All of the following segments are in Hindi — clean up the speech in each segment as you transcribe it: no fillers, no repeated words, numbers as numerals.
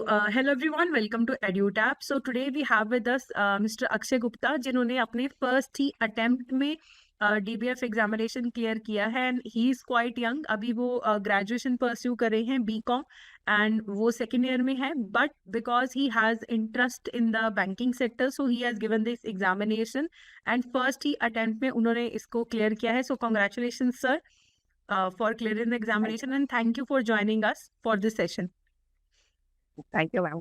Hello everyone, welcome to EduTap. So today we have with us Mr. Akshay Gupta, जिन्होंने अपने फर्स्ट ही अटेम्प्ट में DBF एग्जामिनेशन क्लियर किया है and he is quite young. अभी वो ग्रेजुएशन परस्यू कर रहे हैं बीकॉम एंड वो सेकेंड ईयर में है, but because he has interest in the banking sector so he has given this examination and first he attempt में उन्होंने इसको क्लियर किया है. So congratulation sir for clearing the examination and thank you for joining us for this session. Thank you ma'am.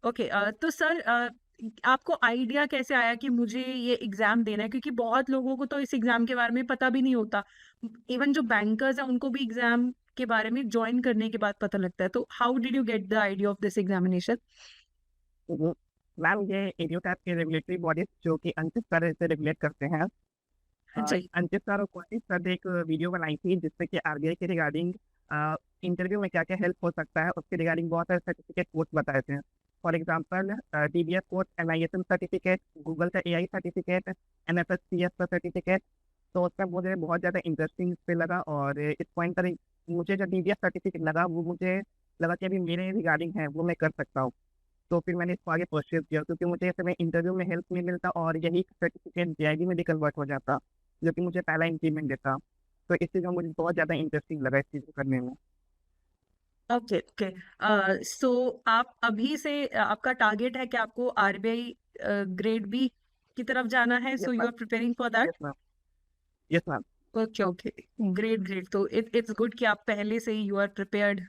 Okay, तो सर आपको आइडिया कैसे आया कि मुझे ये एग्जाम देना है, क्योंकि बहुत लोगों को तो इस एग्जाम के बारे में पता भी नहीं होता. इवन जो बैंकर्स हैं उनको भी एग्जाम के बारे में ज्वाइन करने के बाद पता लगता है. तो how did you get the idea of this examination? Ma'am ये एड्यूटैप के रेगुलेटरी बॉडीज जो कि अंकित सर से रेगुलेट करते हैं, जी. अंकित सर और कोशिश सर ने एक वीडियो बनाई थी जिससे कि आरबीआई के रिगार्डिंग इंटरव्यू में क्या क्या हेल्प हो सकता है उसके रिगार्डिंग बहुत सारे सर्टिफिकेट कोर्स बताए थे. For example DBF course, NISM certificate, Google का एआई सर्टिफिकेट, एनएफएससीएस का सर्टिफिकेट. तो उसका मुझे बहुत ज़्यादा इंटरेस्टिंग इस पे लगा और इस पॉइंट पर मुझे जो डीबीएफ सर्टिफिकेट लगा वो मुझे लगा कि अभी मेरे रिगार्डिंग है वो मैं कर सकता हूँ. तो फिर मैंने इसको आगे परस्यू किया क्योंकि मुझे ऐसे में इंटरव्यू में हेल्प नहीं मिलता और यही सर्टिफिकेट जेआईबी में भी कन्वर्ट हो जाता जो कि मुझे पहला इंक्रीमेंट देता. तो इस चीज़ में मुझे बहुत ज़्यादा इंटरेस्टिंग लगा इस चीज़ को करने में. Okay okay. सो आप अभी से आपका टारगेट है कि आपको आरबीआई ग्रेड बी की तरफ जाना है, yes so you ma'am. Are preparing for that. Yes ma'am. Yes ma'am. Okay okay, great great. तो इट्स गुड कि आप पहले से ही यू आर प्रिपेयर्ड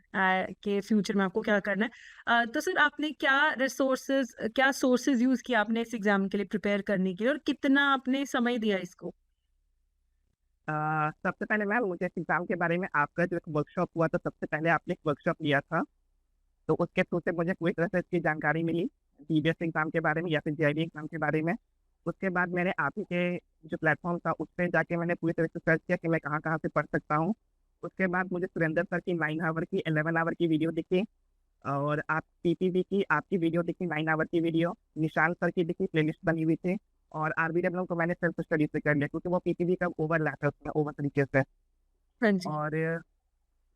के फ्यूचर में आपको क्या करना है. तो सर आपने क्या सोर्सेज यूज किया आपने इस एग्जाम के लिए प्रिपेयर करने के लिए, और कितना आपने समय दिया इसको? सबसे पहले मैम मुझे इस एग्ज़ाम के बारे में आपका जो एक वर्कशॉप हुआ था सबसे पहले आपने एक वर्कशॉप लिया था तो उसके थ्रू से मुझे पूरी तरह से इसकी जानकारी मिली डीबीएस एग्ज़ाम के बारे में या फिर जेआईबी एग्ज़ाम के बारे में. उसके बाद मैंने आप ही के जो प्लेटफॉर्म था उस पर जाके मैंने पूरी तरह से सर्च किया कि मैं कहाँ कहाँ से पढ़ सकता हूँ. उसके बाद मुझे सुरेंद्र सर की 9 आवर की 11 आवर की वीडियो दिखी और आप पीपीबी की आपकी वीडियो दिखी 9 आवर की वीडियो, निशांत सर की दिखी प्लेलिस्ट बनी हुई थी और आरबीडब्ल्यू को मैंने सेल्फ स्टडी से कर लिया क्योंकि वो पीपीबी का ओवरलैप है उसमें ओवर तरीके से. हाँ जी.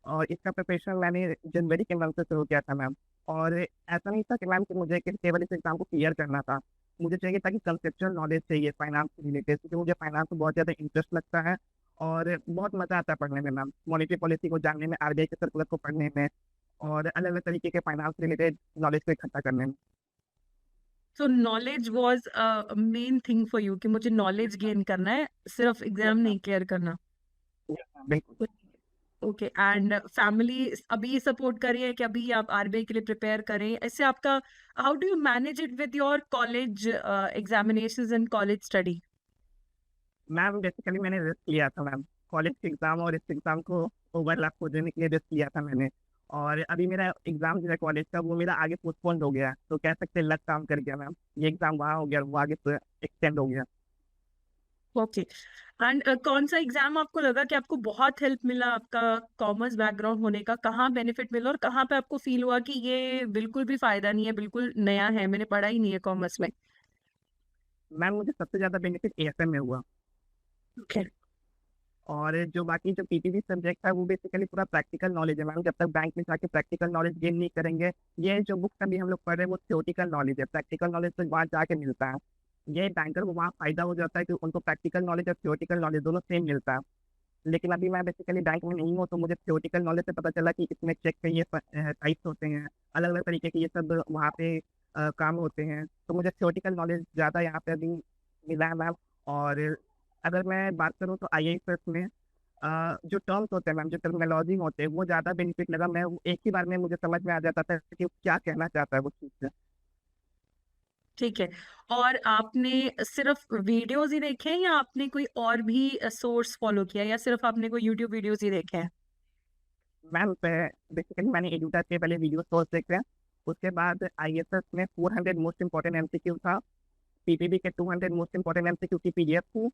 और इसका प्रिपरेशन मैंने जनवरी के मंथ से शुरू किया था मैम. और ऐसा नहीं था कि मैम कि मुझे केवल इस एग्जाम को क्लियर करना था, मुझे चाहिए था कि कंसेप्चुअल नॉलेज चाहिए फाइनेंस से रिलेटेड क्योंकि मुझे फाइनेंस में बहुत ज़्यादा इंटरेस्ट लगता है और बहुत मज़ा आता है पढ़ने में मैम. मॉनेटरी पॉलिसी को जानने में, आरबीआई के सर्कुलर को पढ़ने में और अलग अलग तरीके के फाइनेंस रिलेटेड नॉलेज को इकट्ठा करने में. सो knowledge was main thing for you कि मुझे नॉलेज गेन करना है, सिर्फ यस एग्जाम मैम. नहीं क्लियर करना. यस मैम, बिल्कुल. ओके. एंड फैमिली अभी सपोर्ट कर रही है कि अभी आप आरबीआई के लिए प्रिपेयर करें, ऐसे आपका how do you manage it with your college examinations and college study? Ma'am basically मैंने रिस्क लिया था मैम, कॉलेज के एग्ज़ाम और इस एग्ज़ाम को ओवरलैप हो जाने के लिए रिस्क लिया था मैंने. और अभी मेरा एग्ज़ाम जो है कॉलेज का वो मेरा आगे पोस्टपोन हो गया तो कह सकते हैं लक काम कर गया मैम. ये एग्ज़ाम वहाँ हो गया वो आगे एक्सटेंड हो गया. ओके. एंड कौन सा एग्जाम आपको लगा कि आपको बहुत हेल्प मिला, आपका कॉमर्स बैकग्राउंड होने का कहाँ बेनिफिट मिला और कहाँ पे आपको फील हुआ कि ये बिल्कुल भी फायदा नहीं है, बिल्कुल नया है, मैंने पढ़ा ही नहीं है कॉमर्स में? मैम मुझे सबसे ज़्यादा बेनिफिट एएफएम में हुआ ओके. और जो बाकी जो पीपीबी सब्जेक्ट है वो बेसिकली पूरा प्रैक्टिकल नॉलेज है मैम. जब तक बैंक में जाके प्रैक्टिकल नॉलेज गेन नहीं करेंगे, ये जो बुक्स अभी हम लोग पढ़ रहे हैं वो थ्योरेटिकल नॉलेज है, प्रैक्टिकल नॉलेज तो वहाँ जाके मिलता है. ये बैंकर को वहाँ फायदा हो जाता है कि उनको प्रैक्टिकल नॉलेज और थ्योरेटिकल नॉलेज दोनों सेम मिलता है. लेकिन अभी मैं बेसिकली बैंक में नहीं हूँ तो मुझे थ्योरेटिकल नॉलेज से पता चला कि इसमें चेक के ये टाइप्स होते हैं, अलग अलग तरीके के ये सब वहाँ पे काम होते हैं. तो मुझे थ्योरेटिकल नॉलेज ज़्यादा यहाँ पे अभी मिला है मैम. और अगर मैं बात करूँ तो आईआईएस में जो टर्म्स होते हैं मैम, जो टर्मिनोलॉजी होते हैं वो ज़्यादा बेनिफिट लगा. मैं वो एक ही बार में मुझे समझ में आ जाता था कि वो क्या कहना चाहता है वो चीज़ से. ठीक है. और आपने सिर्फ वीडियोस ही देखे हैं या आपने कोई और भी सोर्स फॉलो किया, या सिर्फ आपने कोई यूट्यूब वीडियोस ही देखे हैं? मैम बेसिकली मैंने एडुटा के पहले वीडियो सोर्स देखे हैं. उसके बाद आईएसएस में 400 मोस्ट इंपॉर्टेंट एमसीक्यू था, पीपीबी के 200 मोस्ट इंपॉर्टेंट एमसीक्यू की पीडीएफ थी.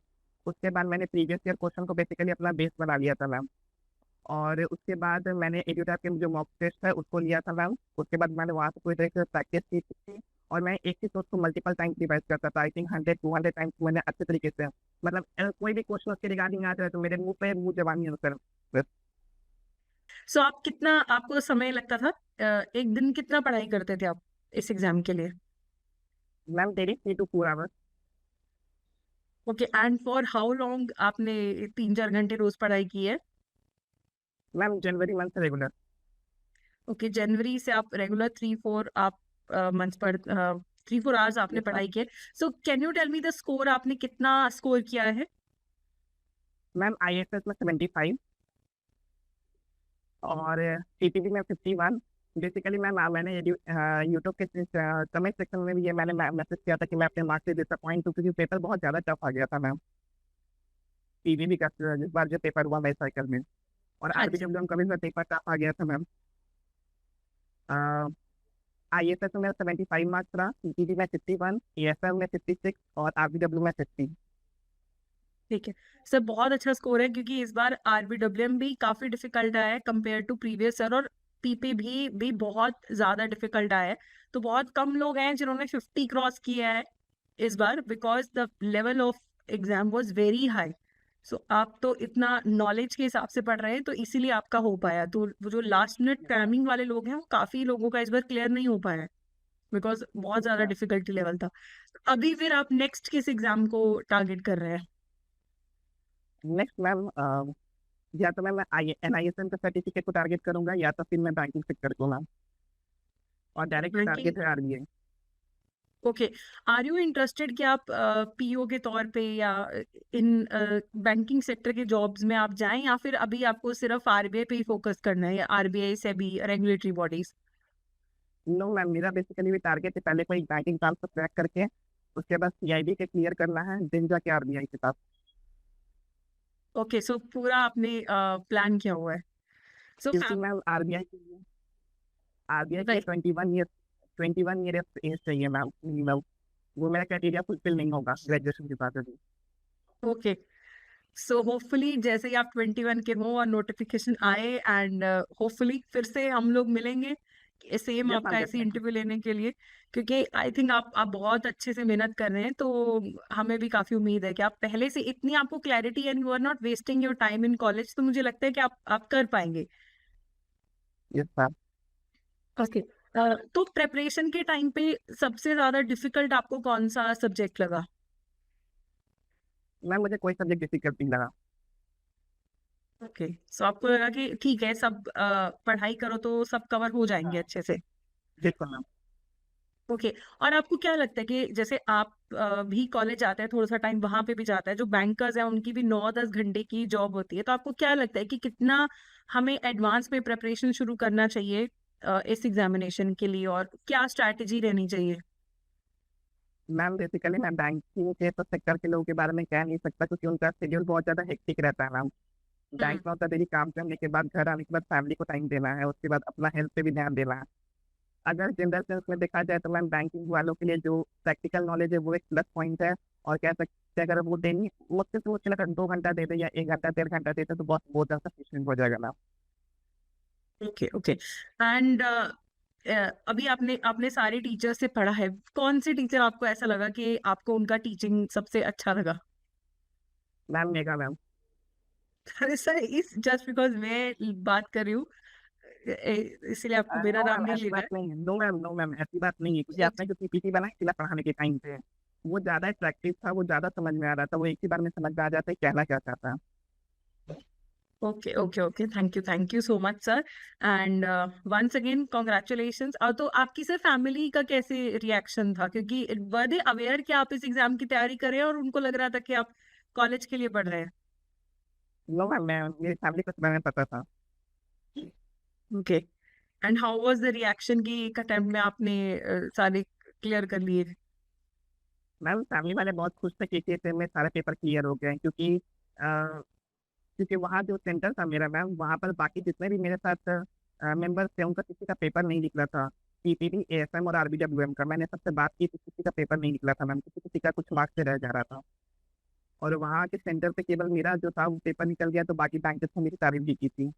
उसके बाद मैंने प्रीवियस ईयर क्वेश्चन को बेसिकली अपना बेस बना लिया था मैम. और उसके बाद मैंने एडुटा के जो मॉक टेस्ट है उसको लिया था मैम. उसके बाद मैंने वहाँ से पूरी तरीके से प्रैक्टिस की थी और मैं एक ही सोच को मल्टीपल टाइम्स रिवाइज करता था. आई थिंक 100-200 टाइम्स मैंने अच्छे तरीके से, मतलब कोई भी क्वेश्चन उसके रिगार्डिंग आ जाए तो मेरे मुंह पे मुंह जबानी आंसर. सो आप कितना आपको समय लगता था, एक दिन कितना पढ़ाई करते थे आप इस एग्जाम के लिए? Ma'am daily 3 to 4 hours. Okay, and for how long आपने 3-4 घंटे रोज पढ़ाई की है? मैम जनवरी मंथ रेगुलर। ओके, जनवरी से आप रेगुलर 3-4 आप मंथ्स पढ़ 3-4 आवर्स आपने यस मैम। पढ़ाई की है। So can you tell me the score, आपने कितना स्कोर किया है? मैम ISS में 75 और CPP में 51। बेसिकली मैम मैंने यूट्यूब के कमेंट सेक्शन में भी ये मैंने मैसेज किया था कि मैं अपने मार्क्स से डिसअपॉइंट हूँ क्योंकि पेपर बहुत ज़्यादा टफ आ गया था मैम। PVB का जिस बार जो पेपर हुआ मेरे साइकिल में, और अच्छा, RBWM का भी पेपर टफ आ गया था मैम। ISS में मेरा 75 मार्क्स रहा, CPP में 61, AFM में 56 और RBW में 50। ठीक है सर, बहुत अच्छा स्कोर है क्योंकि इस बार आरबीडब्ल्यूएम भी काफी डिफिकल्ट आया है कंपेयर टू प्रीवियस ईयर, और पीपी भी बहुत ज्यादा डिफिकल्ट आया है। तो बहुत कम लोग हैं जिन्होंने 50 क्रॉस किया है इस बार, because the level of exam was very high. So आप तो इतना नॉलेज के हिसाब से पढ़ रहे हैं तो इसीलिए आपका हो पाया। तो वो जो लास्ट मिनट क्रैमिंग वाले लोग हैं वो काफी लोगों का इस बार क्लियर नहीं हो पाया है, बिकॉज बहुत ज्यादा डिफिकल्टी लेवल था। अभी फिर आप नेक्स्ट किस एग्जाम को टारगेट कर रहे हैं? नेक्स्ट मैम या तो मैं NISM का सर्टिफिकेट को टारगेट करूंगा या तो फिर मैं बैंकिंग सेक्टर को मैम, और डायरेक्ट बैंकिंग। टारगेट है RBI। Okay, are you interested कि आप पीओ के तौर पे या इन बैंकिंग सेक्टर के जॉब्स में आप जाएं, या फिर अभी आपको सिर्फ आरबीआई पे ही फोकस करना है, या आरबीआई से भी रेगुलेटरी बॉडीज? नो मैम, मेरा बेसिकली भी टारगेट है पहले कोई बैंकिंग काम को क्रैक करके उसके बाद CIB के क्लियर करना है, देन जाके RBI के पास। ओके, सो पूरा आपने प्लान किया हुआ है। सो क्योंकि मैम RBI के लिए राइट। 21 ईयर एज चाहिए मैम मिनिमम। वो मेरा क्राइटेरिया फुलफिल नहीं होगा ग्रेजुएशन के बाद अभी। ओके, सो होपफुली जैसे ही आप 21 के हो और नोटिफिकेशन आए, एंड होपफुली फिर से हम लोग मिलेंगे सेम यस मैम आपका ऐसे डेफिनेटली। इंटरव्यू लेने के लिए, क्योंकि आई थिंक आप बहुत अच्छे से मेहनत कर रहे हैं। तो हमें भी काफी उम्मीद है कि आप पहले से इतनी आपको clarity and you are not wasting your time in college, तो मुझे लगता है कि आप कर पाएंगे। Yes ma'am. ओके, तो प्रेपरेशन के टाइम पे सबसे ज्यादा डिफिकल्ट आपको कौन सा सब्जेक्ट लगा? मैम मुझे कोई सब्जेक्ट डिफिकल्ट नहीं लगा। ओके, सो आपको लगा कि ठीक है, सब पढ़ाई करो तो सब कवर हो जाएंगे हाँ अच्छे से। बिल्कुल मैम। ओके, और आपको क्या लगता है कि जैसे आप भी कॉलेज जाते हैं, थोड़ा सा टाइम वहां पे भी जाता है, जो बैंकर्स हैं उनकी भी 9-10 घंटे की जॉब होती है, तो आपको क्या लगता है कि कितना हमें एडवांस में प्रिपरेशन शुरू करना चाहिए इस एग्जामिनेशन के लिए, और क्या स्ट्रैटेजी रहनी चाहिए? मैम बेसिकली मैं बैंकिंग के तो सेक्टर के लोगों के बारे में कह नहीं सकता क्योंकि उनका शेड्यूल बहुत ज़्यादा हेक्टिक रहता है मैम। बैंक हम्म। में होता है डेली काम करने के बाद घर आने के बाद फैमिली को टाइम देना है, उसके बाद अपना हेल्थ पे भी ध्यान देना है। अगर जनरल सेंस में देखा जाए तो मैम बैंकिंग वालों के लिए जो प्रैक्टिकल नॉलेज है वो एक प्लस पॉइंट है। और कह सकते हैं अगर वो डेली मुश्किल से मुश्किल अगर 2 घंटा दे दे या 1 घंटा 1.5 घंटा देते तो बहुत बहुत ज़्यादा सफिशियंट हो जाएगा मैम। ओके, ओके, एंड अभी आपने आपने सारे टीचर से पढ़ा है, कौन से टीचर आपको ऐसा लगा कि आपको उनका टीचिंग सबसे अच्छा लगा? Ma'am mega ma'am. अरे सर, इस जस्ट बिकॉज मैं बात कर रही हूँ इसीलिए आपको मेरा नो नाम मैम नहीं ऐसी लेना बात है। नहीं है, नो मैम नो मैम ऐसी बात नहीं है क्योंकि आपने जो PPT बनाई थी ना पढ़ाने के टाइम पे वो ज़्यादा अट्रैक्टिव था, वो ज़्यादा समझ में आ रहा था, वो एक ही बार में समझ में आ जाता है कहना क्या चाहता है। Okay, okay, okay, thank you so much sir, and once again congratulations. तो आपकी सर फैमिली का कैसे रिएक्शन था, क्योंकि वर दे अवेयर कि आप इस एग्जाम की तैयारी कर रहे हैं, और उनको लग रहा था कि आप कॉलेज के लिए पढ़ रहे हैं? नो मैम मैं मेरी फैमिली को इस बारे में पता था। Okay, and how was the reaction कि एक अटेम्प्ट में आपने सारे क्लियर कर लिए? मैम फैमिली वाले बहुत खुश थे कि इस में सारे पेपर क्लियर हो गए क्योंकि वहाँ जो सेंटर था मेरा मैम वहाँ पर बाकी जितने भी मेरे साथ मेंबर्स थे उनका किसी का पेपर नहीं निकला था। PPB AFM और RBWM का मैंने सबसे बात की थी, किसी का पेपर नहीं निकला था मैम, किसी किसी का कुछ मार्क्स से रह जा रहा था। और वहाँ के सेंटर पे केवल मेरा जो था वो पेपर निकल गया तो बाकी बैंकर्स ने मेरी तारीफ भी की थी।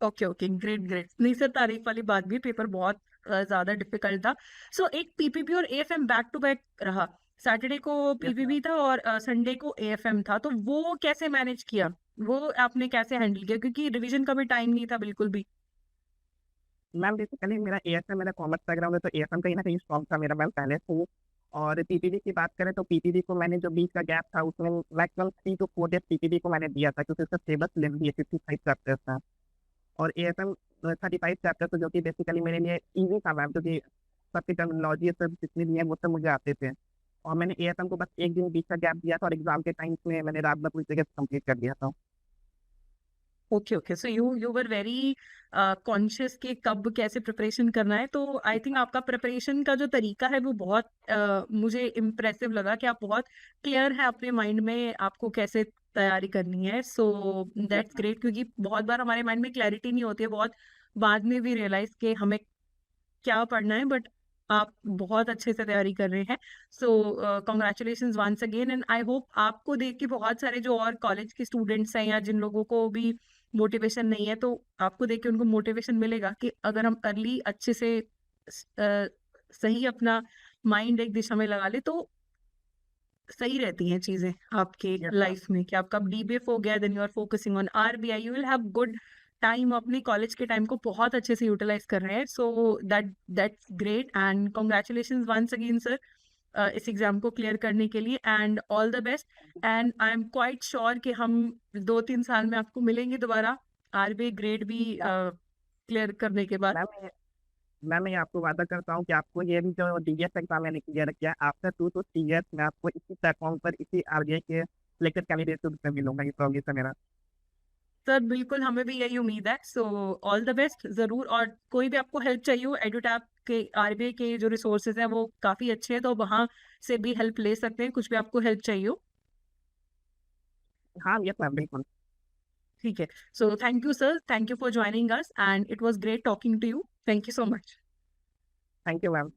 Okay, okay, great, great. नहीं सर, तारीफ वाली बात भी, पेपर बहुत ज्यादा डिफिकल्ट था। सो एक पीपीबी और एएफएम बैक टू बैक रहा, सैटरडे को यस मैम। पीपीबी था और संडे को एएफएम था, तो वो कैसे मैनेज किया? वो आपने कैसे हैंडल किया? क्योंकि रिवीजन का भी टाइम नहीं था बिल्कुल भी। मैम बेसिकली मेरा एएसएम, मेरा कॉमर्स बैकग्राउंड है, तो एएसएम कहीं ना कहीं स्ट्रॉन्ग था मेरा मैम पहले से। और पीपीडी की बात करें तो पीपीडी को मैंने जो बीच का गैप था उसमें मैक्सिमम 3 to 4 डेज पीपीडी को मैंने दिया था, क्योंकि उसका सिलेबस लेंथी है, 55 चैप्टर्स था। और एएसएम 35 चैप्टर, तो जो कि बेसिकली मेरे लिए इजी था मैम, क्योंकि सबकी टर्मिनोलॉजी सब जितनी भी है वो सब मुझे आते थे। और मैंने एएसएम को बस एक दिन बीच का गैप दिया था, और एग्जाम के टाइम में मैंने रात भर पूरी तरीके से कंप्लीट कर दिया था। Okay okay, so you were very conscious कि कब कैसे प्रिपरेशन करना है। तो आई थिंक आपका प्रिपरेशन का जो तरीका है वो बहुत मुझे इम्प्रेसिव लगा कि आप बहुत क्लियर है अपने माइंड में आपको कैसे तैयारी करनी है। सो यस दैट्स ग्रेट, क्योंकि बहुत बार हमारे माइंड में क्लैरिटी नहीं होती है, बहुत बाद में भी रियलाइज कि हमें क्या पढ़ना है, बट आप बहुत अच्छे से तैयारी कर रहे हैं। So congratulations once again, and I hope आपको देख के बहुत सारे जो और कॉलेज के स्टूडेंट्स हैं या जिन लोगों को भी मोटिवेशन नहीं है, तो आपको देख के उनको मोटिवेशन मिलेगा कि अगर हम अर्ली अच्छे से सही अपना माइंड एक दिशा में लगा ले तो सही रहती हैं चीजें आपके यस मैम। लाइफ में। कि आपका डीबीएफ हो गया, then you are focusing on RBI, you will have good time, अपने कॉलेज के टाइम को बहुत अच्छे से यूटिलाइज कर रहे हैं। So that's great, and congratulations once again sir इस एग्जाम को क्लियर करने के लिए, and all the best. And I am quite sure कि हम 2-3 साल में आपको मिलेंगे दोबारा आरबीआई ग्रेड भी क्लियर करने के बाद। मैम मैं ये आपको वादा करता हूँ कि आपको ये भी जो डीएस एग्जाम मैंने क्लियर किया, आफ्टर 2 to 3 years मैं आपको इसी प्लेटफॉर्म पर, इसी आरबीआई के सिलेक्टेड कैंडिडेट के रूप में मिलूंगा, ये प्रॉमिस है मेरा। सर बिल्कुल, हमें भी यही उम्मीद है। सो ऑल द बेस्ट जरूर, और कोई भी आपको हेल्प चाहिए हो, एडुटैप के आरबीआई के जो रिसोर्सेज हैं वो काफी अच्छे हैं, तो वहां से भी हेल्प ले सकते हैं, कुछ भी आपको हेल्प चाहिए हो। हाँ यस मैम, बिल्कुल। ठीक है। So thank you sir, thank you for joining us, and it was great talking to you. Thank you so much. Thank you ma'am.